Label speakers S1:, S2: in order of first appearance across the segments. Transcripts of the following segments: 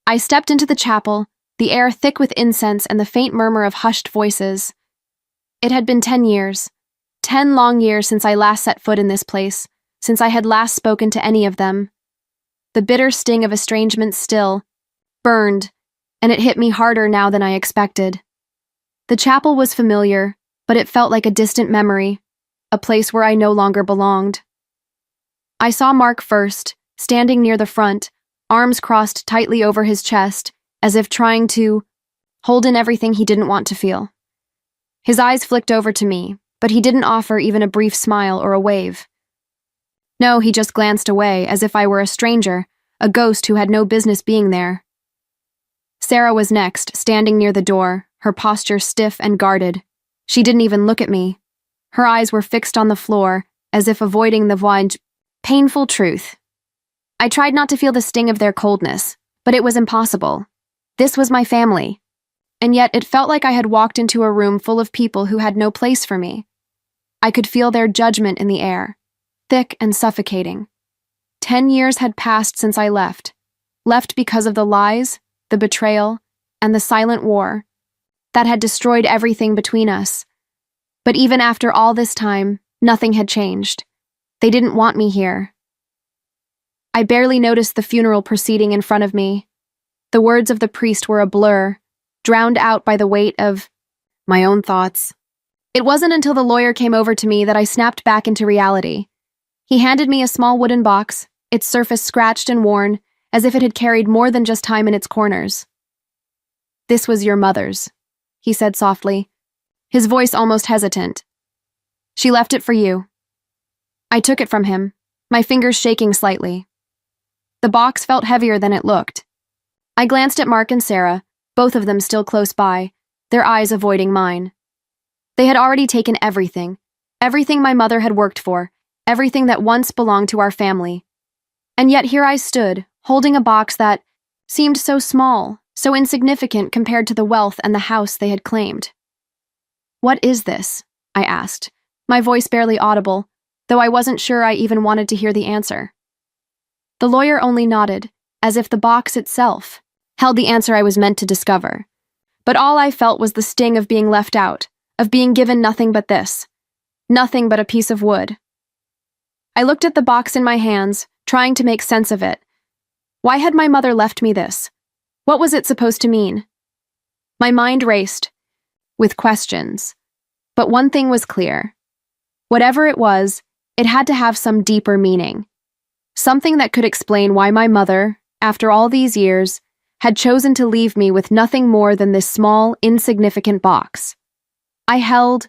S1: I stepped into the chapel, the air thick with incense and the faint murmur of hushed voices. It had been 10 years. 10 long years since I last set foot in this place, since I had last spoken to any of them. The bitter sting of estrangement still burned, and it hit me harder now than I expected. The chapel was familiar, but it felt like a distant memory, a place where I no longer belonged. I saw Mark first, standing near the front, arms crossed tightly over his chest, as if trying to hold in everything he didn't want to feel. His eyes flicked over to me, but he didn't offer even a brief smile or a wave. No, he just glanced away, as if I were a stranger, a ghost who had no business being there. Sarah was next, standing near the door, her posture stiff and guarded. She didn't even look at me. Her eyes were fixed on the floor, as if avoiding the painful truth. I tried not to feel the sting of their coldness, but it was impossible. This was my family. And yet it felt like I had walked into a room full of people who had no place for me. I could feel their judgment in the air, thick and suffocating. 10 years had passed since I left because of the lies, the betrayal, and the silent war that had destroyed everything between us. But even after all this time, nothing had changed. They didn't want me here. I barely noticed the funeral proceeding in front of me. The words of the priest were a blur, drowned out by the weight of my own thoughts. It wasn't until the lawyer came over to me that I snapped back into reality. He handed me a small wooden box, its surface scratched and worn, as if it had carried more than just time in its corners. "This was your mother's," he said softly, his voice almost hesitant. "She left it for you." I took it from him, my fingers shaking slightly. The box felt heavier than it looked. I glanced at Mark and Sarah, both of them still close by, their eyes avoiding mine. They had already taken everything my mother had worked for, everything that once belonged to our family. And yet here I stood, holding a box that seemed so small, so insignificant compared to the wealth and the house they had claimed. "What is this?" I asked, my voice barely audible, though I wasn't sure I even wanted to hear the answer. The lawyer only nodded, as if the box itself held the answer I was meant to discover. But all I felt was the sting of being left out, of being given nothing but this. Nothing but a piece of wood. I looked at the box in my hands, trying to make sense of it. Why had my mother left me this? What was it supposed to mean? My mind raced, with questions. But one thing was clear. Whatever it was, it had to have some deeper meaning. Something that could explain why my mother, after all these years, had chosen to leave me with nothing more than this small, insignificant box. I held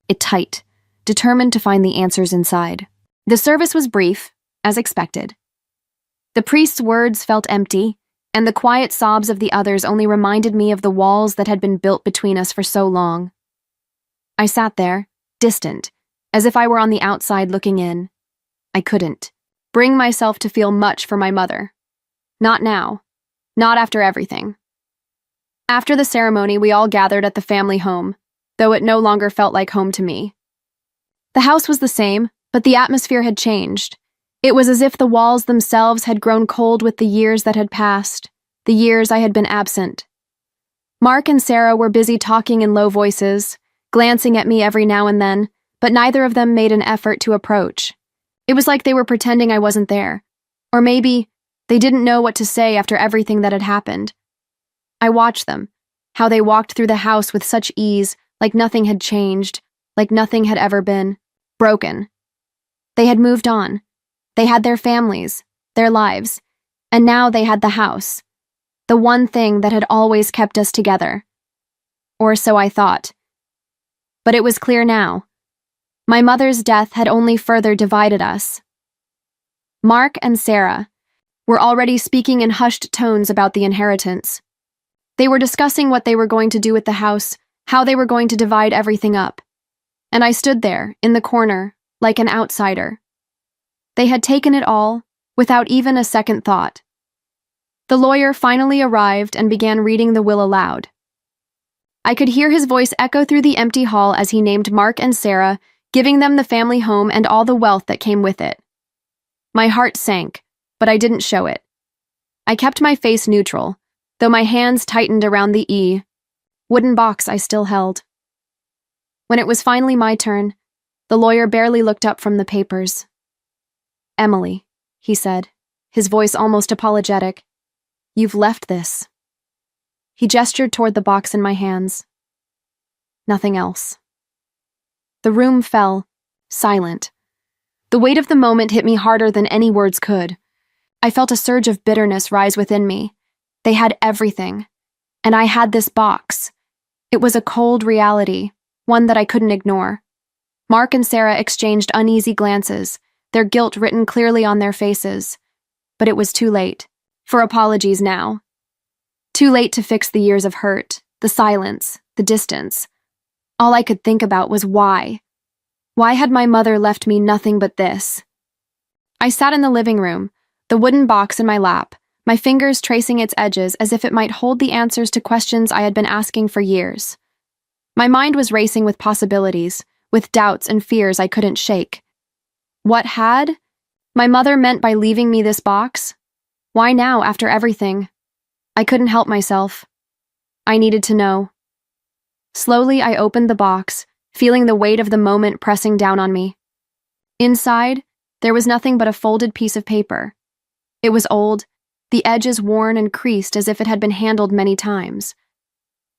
S1: it tight, determined to find the answers inside. The service was brief, as expected. The priest's words felt empty, and the quiet sobs of the others only reminded me of the walls that had been built between us for so long. I sat there, distant, as if I were on the outside looking in. I couldn't bring myself to feel much for my mother. Not now. Not after everything. After the ceremony, we all gathered at the family home, though it no longer felt like home to me. The house was the same, but the atmosphere had changed. It was as if the walls themselves had grown cold with the years that had passed, the years I had been absent. Mark and Sarah were busy talking in low voices, glancing at me every now and then, but neither of them made an effort to approach. It was like they were pretending I wasn't there. Or maybe they didn't know what to say after everything that had happened. I watched them, how they walked through the house with such ease, like nothing had changed, like nothing had ever been broken. They had moved on. They had their families, their lives, and now they had the house, the one thing that had always kept us together. Or so I thought. But it was clear now. My mother's death had only further divided us. Mark and Sarah were already speaking in hushed tones about the inheritance. They were discussing what they were going to do with the house, how they were going to divide everything up. And I stood there, in the corner, like an outsider. They had taken it all, without even a second thought. The lawyer finally arrived and began reading the will aloud. I could hear his voice echo through the empty hall as he named Mark and Sarah, giving them the family home and all the wealth that came with it. My heart sank, but I didn't show it. I kept my face neutral, though my hands tightened around the wooden box I still held. When it was finally my turn, the lawyer barely looked up from the papers. "Emily," he said, his voice almost apologetic, "you've left this." He gestured toward the box in my hands. Nothing else. The room fell, silent. The weight of the moment hit me harder than any words could. I felt a surge of bitterness rise within me. They had everything, and I had this box. It was a cold reality, one that I couldn't ignore. Mark and Sarah exchanged uneasy glances, their guilt written clearly on their faces. But it was too late for apologies now. Too late to fix the years of hurt, the silence, the distance. All I could think about was why. Why had my mother left me nothing but this? I sat in the living room, the wooden box in my lap, my fingers tracing its edges as if it might hold the answers to questions I had been asking for years. My mind was racing with possibilities, with doubts and fears I couldn't shake. What had my mother meant by leaving me this box? Why now, after everything? I couldn't help myself. I needed to know. Slowly, I opened the box, feeling the weight of the moment pressing down on me. Inside, there was nothing but a folded piece of paper. It was old, the edges worn and creased as if it had been handled many times.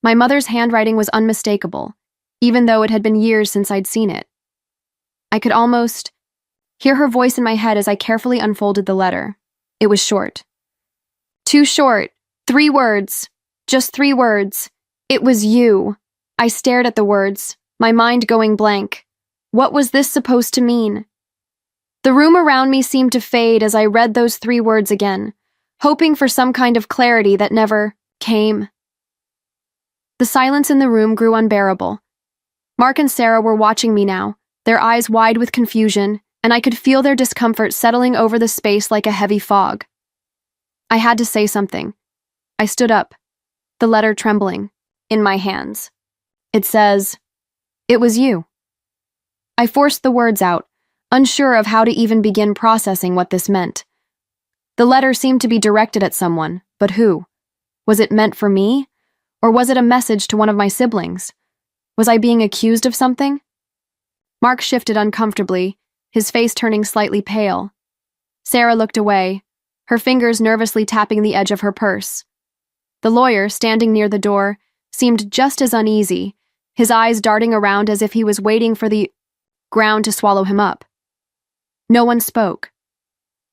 S1: My mother's handwriting was unmistakable, even though it had been years since I'd seen it. I could almost hear her voice in my head as I carefully unfolded the letter. It was short. Too short. 3 words. Just 3 words. It was you. I stared at the words, my mind going blank. What was this supposed to mean? The room around me seemed to fade as I read those 3 words again, hoping for some kind of clarity that never came. The silence in the room grew unbearable. Mark and Sarah were watching me now, their eyes wide with confusion, and I could feel their discomfort settling over the space like a heavy fog. I had to say something. I stood up, the letter trembling, in my hands. It says, "It was you." I forced the words out, unsure of how to even begin processing what this meant. The letter seemed to be directed at someone, but who? Was it meant for me? Or was it a message to one of my siblings? Was I being accused of something? Mark shifted uncomfortably, his face turning slightly pale. Sarah looked away, her fingers nervously tapping the edge of her purse. The lawyer, standing near the door, seemed just as uneasy, his eyes darting around as if he was waiting for the ground to swallow him up. No one spoke.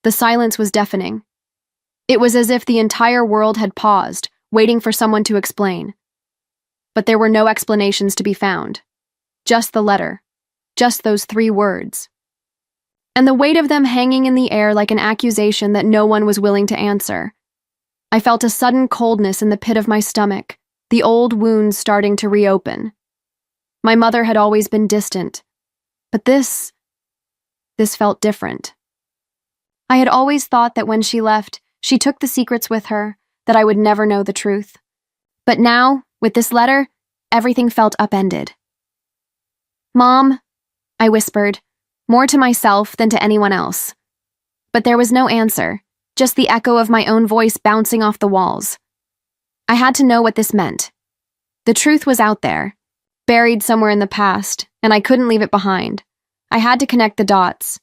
S1: The silence was deafening. It was as if the entire world had paused, waiting for someone to explain. But there were no explanations to be found. Just the letter. Just those 3 words. And the weight of them hanging in the air like an accusation that no one was willing to answer. I felt a sudden coldness in the pit of my stomach, the old wounds starting to reopen. My mother had always been distant, but this felt different. I had always thought that when she left, she took the secrets with her, that I would never know the truth. But now, with this letter, everything felt upended. "Mom," I whispered, more to myself than to anyone else. But there was no answer, just the echo of my own voice bouncing off the walls. I had to know what this meant. The truth was out there, buried somewhere in the past, and I couldn't leave it behind. I had to connect the dots.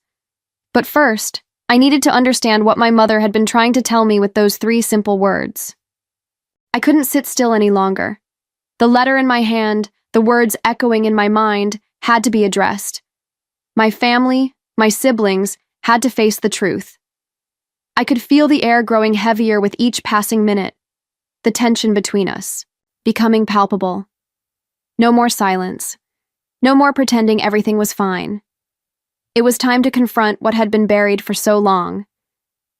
S1: But first, I needed to understand what my mother had been trying to tell me with those 3 simple words. I couldn't sit still any longer. The letter in my hand, the words echoing in my mind, had to be addressed. My family, my siblings, had to face the truth. I could feel the air growing heavier with each passing minute, the tension between us, becoming palpable. No more silence. No more pretending everything was fine. It was time to confront what had been buried for so long.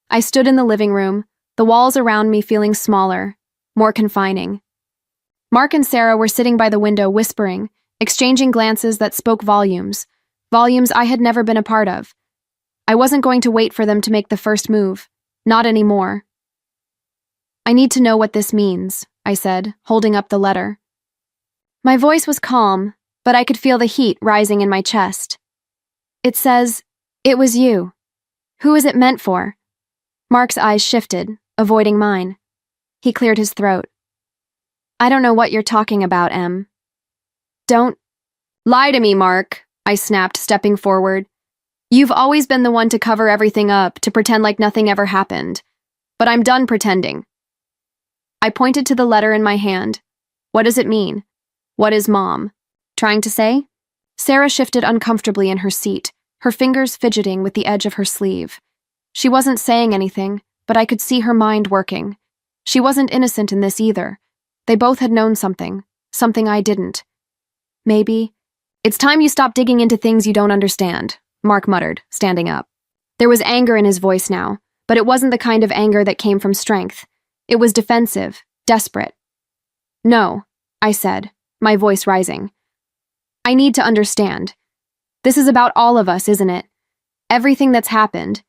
S1: I stood in the living room, the walls around me feeling smaller, more confining. Mark and Sarah were sitting by the window whispering, exchanging glances that spoke volumes I had never been a part of. I wasn't going to wait for them to make the first move, not anymore. "I need to know what this means," I said, holding up the letter. My voice was calm, but I could feel the heat rising in my chest. "It says, 'It was you.' Who is it meant for?" Mark's eyes shifted, avoiding mine. He cleared his throat. I don't know what you're talking about, Em. Don't lie to me, Mark, I snapped, stepping forward. You've always been the one to cover everything up, to pretend like nothing ever happened. But I'm done pretending. I pointed to the letter in my hand. What does it mean? What is Mom trying to say? Sarah shifted uncomfortably in her seat, her fingers fidgeting with the edge of her sleeve. She wasn't saying anything, but I could see her mind working. She wasn't innocent in this either. They both had known something I didn't. Maybe. It's time you stop digging into things you don't understand, Mark muttered, standing up. There was anger in his voice now, but it wasn't the kind of anger that came from strength. It was defensive, desperate. No, I said, my voice rising. I need to understand. This is about all of us, isn't it? Everything that's happened.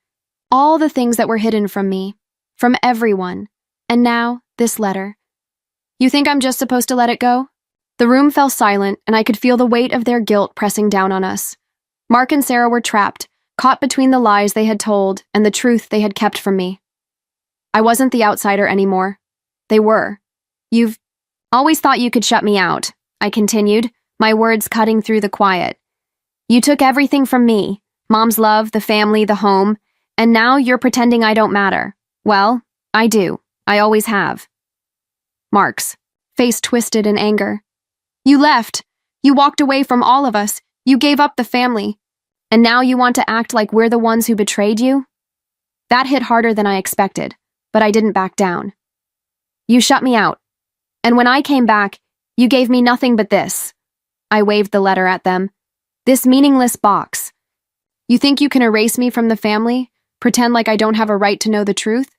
S1: All the things that were hidden from me. From everyone. And now, this letter. You think I'm just supposed to let it go? The room fell silent, and I could feel the weight of their guilt pressing down on us. Mark and Sarah were trapped, caught between the lies they had told and the truth they had kept from me. I wasn't the outsider anymore. They were. You've always thought you could shut me out, I continued, my words cutting through the quiet. You took everything from me, Mom's love, the family, the home, and now you're pretending I don't matter. Well, I do. I always have. Mark's face twisted in anger. You left. You walked away from all of us. You gave up the family. And now you want to act like we're the ones who betrayed you? That hit harder than I expected, but I didn't back down. You shut me out. And when I came back, you gave me nothing but this. I waved the letter at them. This meaningless box. You think you can erase me from the family? Pretend like I don't have a right to know the truth?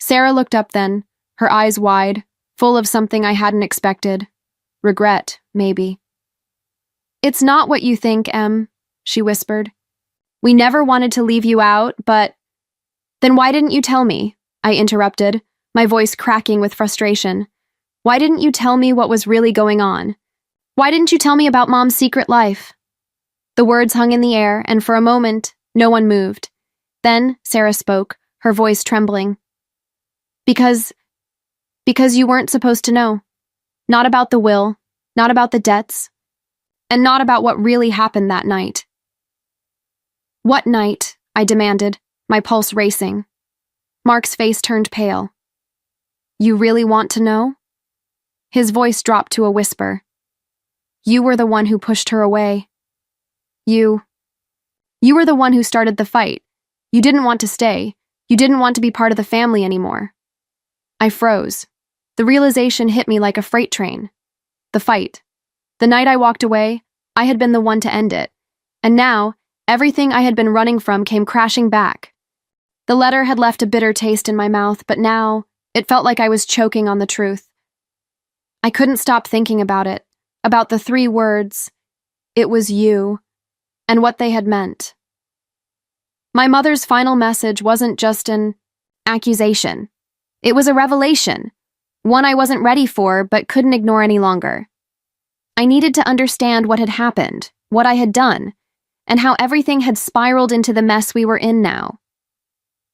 S1: Sarah looked up then, her eyes wide, full of something I hadn't expected. Regret, maybe. It's not what you think, Em, she whispered. We never wanted to leave you out, but… Then why didn't you tell me? I interrupted, my voice cracking with frustration. Why didn't you tell me what was really going on? Why didn't you tell me about Mom's secret life? The words hung in the air, and for a moment, no one moved. Then Sarah spoke, her voice trembling. Because you weren't supposed to know. Not about the will, not about the debts, and not about what really happened that night. What night? I demanded, my pulse racing. Mark's face turned pale. You really want to know? His voice dropped to a whisper. You were the one who pushed her away. You were the one who started the fight. You didn't want to stay. You didn't want to be part of the family anymore. I froze. The realization hit me like a freight train. The fight. The night I walked away, I had been the one to end it. And now, everything I had been running from came crashing back. The letter had left a bitter taste in my mouth, but now, it felt like I was choking on the truth. I couldn't stop thinking about it, about the 3 words, "It was you," and what they had meant. My mother's final message wasn't just an accusation. It was a revelation, one I wasn't ready for but couldn't ignore any longer. I needed to understand what had happened, what I had done, and how everything had spiraled into the mess we were in now.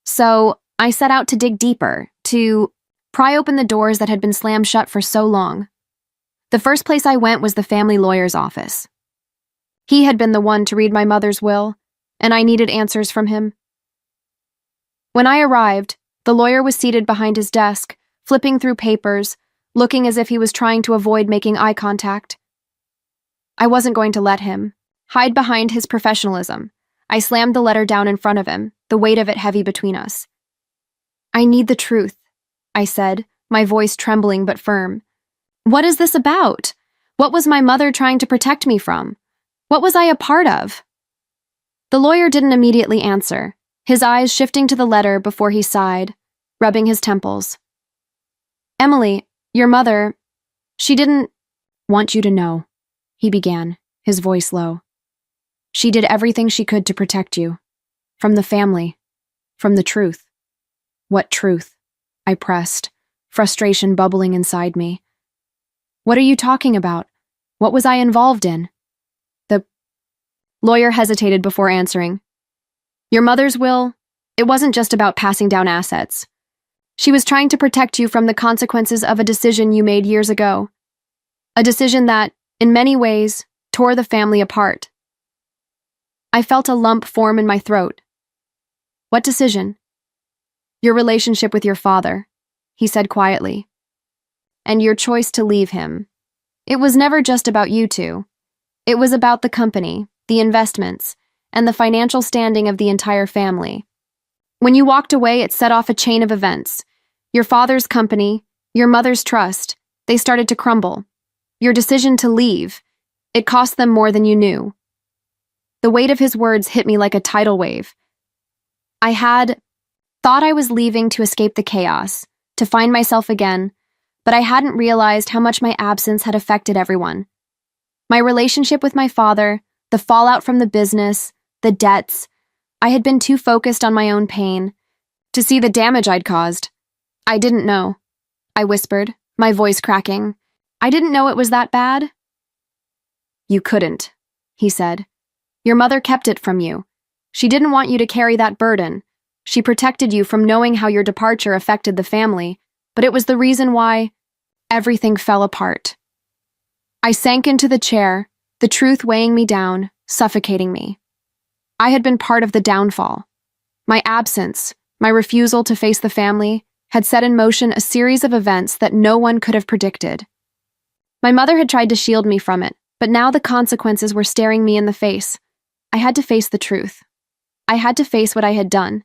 S1: So, I set out to dig deeper, to pry open the doors that had been slammed shut for so long. The first place I went was the family lawyer's office. He had been the one to read my mother's will, and I needed answers from him. When I arrived, the lawyer was seated behind his desk, flipping through papers, looking as if he was trying to avoid making eye contact. I wasn't going to let him hide behind his professionalism. I slammed the letter down in front of him, the weight of it heavy between us. I need the truth, I said, my voice trembling but firm. What is this about? What was my mother trying to protect me from? What was I a part of? The lawyer didn't immediately answer, his eyes shifting to the letter before he sighed, rubbing his temples. Emily, your mother, she didn't want you to know, he began, his voice low. She did everything she could to protect you. From the family. From the truth. What truth? I pressed, frustration bubbling inside me. What are you talking about? What was I involved in? The lawyer hesitated before answering. Your mother's will, it wasn't just about passing down assets. She was trying to protect you from the consequences of a decision you made years ago. A decision that, in many ways, tore the family apart. I felt a lump form in my throat. What decision? Your relationship with your father, he said quietly. And your choice to leave him. It was never just about you two. It was about the company, the investments, and the financial standing of the entire family. When you walked away, it set off a chain of events. Your father's company, your mother's trust, they started to crumble. Your decision to leave, it cost them more than you knew. The weight of his words hit me like a tidal wave. I had thought I was leaving to escape the chaos, to find myself again, but I hadn't realized how much my absence had affected everyone. My relationship with my father, the fallout from the business, the debts. I had been too focused on my own pain to see the damage I'd caused. I didn't know, I whispered, my voice cracking. I didn't know it was that bad. You couldn't, he said. Your mother kept it from you. She didn't want you to carry that burden. She protected you from knowing how your departure affected the family, but it was the reason why everything fell apart. I sank into the chair, the truth weighing me down, suffocating me. I had been part of the downfall. My absence, my refusal to face the family, had set in motion a series of events that no one could have predicted. My mother had tried to shield me from it, but now the consequences were staring me in the face. I had to face the truth. I had to face what I had done.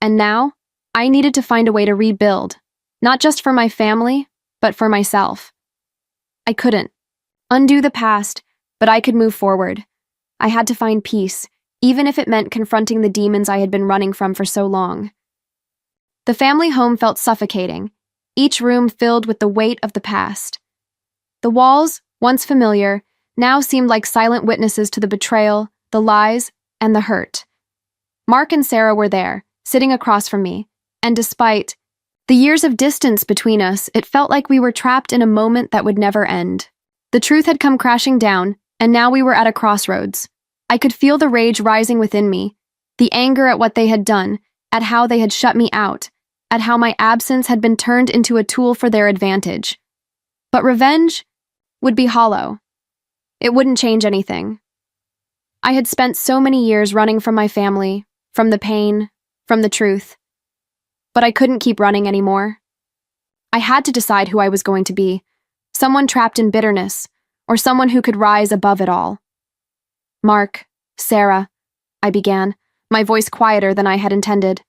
S1: And now, I needed to find a way to rebuild, not just for my family, but for myself. I couldn't undo the past, but I could move forward. I had to find peace, even if it meant confronting the demons I had been running from for so long. The family home felt suffocating, each room filled with the weight of the past. The walls, once familiar, now seemed like silent witnesses to the betrayal, the lies, and the hurt. Mark and Sarah were there, sitting across from me, and despite the years of distance between us, it felt like we were trapped in a moment that would never end. The truth had come crashing down, and now we were at a crossroads. I could feel the rage rising within me, the anger at what they had done, at how they had shut me out, at how my absence had been turned into a tool for their advantage. But revenge would be hollow. It wouldn't change anything. I had spent so many years running from my family, from the pain, from the truth. But I couldn't keep running anymore. I had to decide who I was going to be, someone trapped in bitterness, or someone who could rise above it all. Mark, Sarah, I began, my voice quieter than I had intended.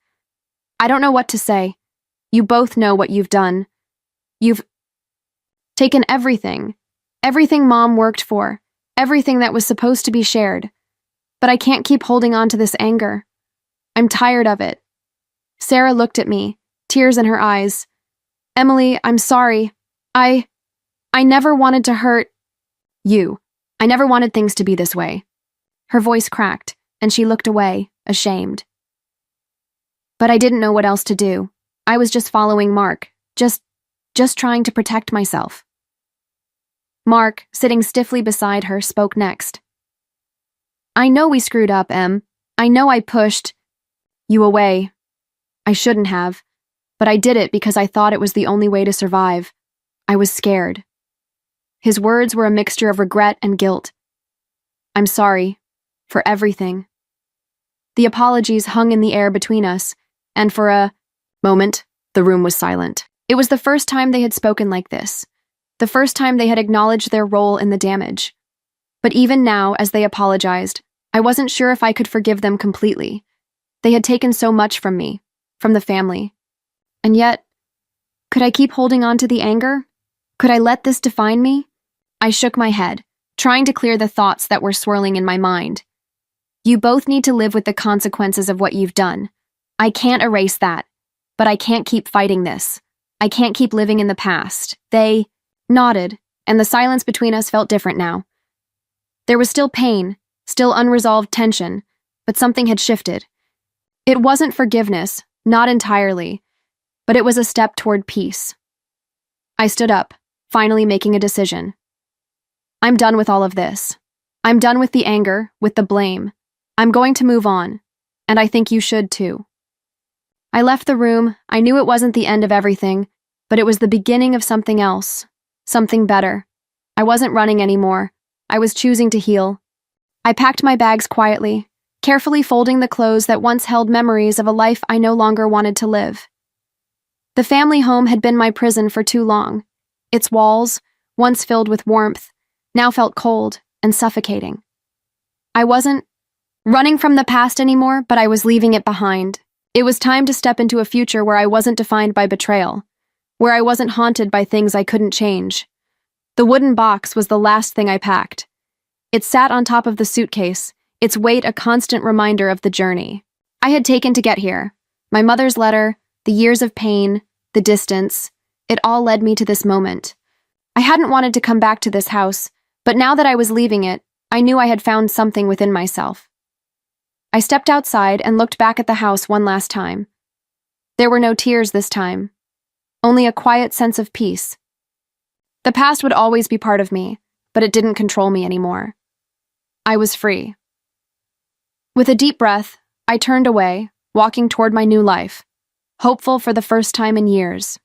S1: I don't know what to say. You both know what you've done. You've taken everything Mom worked for, everything that was supposed to be shared. But I can't keep holding on to this anger. I'm tired of it. Sarah looked at me, tears in her eyes. Emily, I'm sorry. I never wanted to hurt you. I never wanted things to be this way. Her voice cracked, and she looked away, ashamed. But I didn't know what else to do. I was just following Mark, just trying to protect myself. Mark, sitting stiffly beside her, spoke next. I know we screwed up, Em. I know I pushed you away. I shouldn't have, but I did it because I thought it was the only way to survive. I was scared. His words were a mixture of regret and guilt. I'm sorry for everything. The apologies hung in the air between us, and for a moment, the room was silent. It was the first time they had spoken like this, the first time they had acknowledged their role in the damage. But even now, as they apologized, I wasn't sure if I could forgive them completely. They had taken so much from me, from the family. And yet, could I keep holding on to the anger? Could I let this define me? I shook my head, trying to clear the thoughts that were swirling in my mind. You both need to live with the consequences of what you've done. I can't erase that, but I can't keep fighting this. I can't keep living in the past. They nodded, and the silence between us felt different now. There was still pain, still unresolved tension, but something had shifted. It wasn't forgiveness, not entirely, but it was a step toward peace. I stood up, finally making a decision. I'm done with all of this. I'm done with the anger, with the blame. I'm going to move on, and I think you should too. I left the room. I knew it wasn't the end of everything, but it was the beginning of something else, something better. I wasn't running anymore. I was choosing to heal. I packed my bags quietly, carefully folding the clothes that once held memories of a life I no longer wanted to live. The family home had been my prison for too long. Its walls, once filled with warmth, now felt cold and suffocating. I wasn't running from the past anymore, but I was leaving it behind. It was time to step into a future where I wasn't defined by betrayal, where I wasn't haunted by things I couldn't change. The wooden box was the last thing I packed. It sat on top of the suitcase, its weight a constant reminder of the journey I had taken to get here. My mother's letter, the years of pain, the distance, it all led me to this moment. I hadn't wanted to come back to this house, but now that I was leaving it, I knew I had found something within myself. I stepped outside and looked back at the house one last time. There were no tears this time, only a quiet sense of peace. The past would always be part of me, but it didn't control me anymore. I was free. With a deep breath, I turned away, walking toward my new life, hopeful for the first time in years.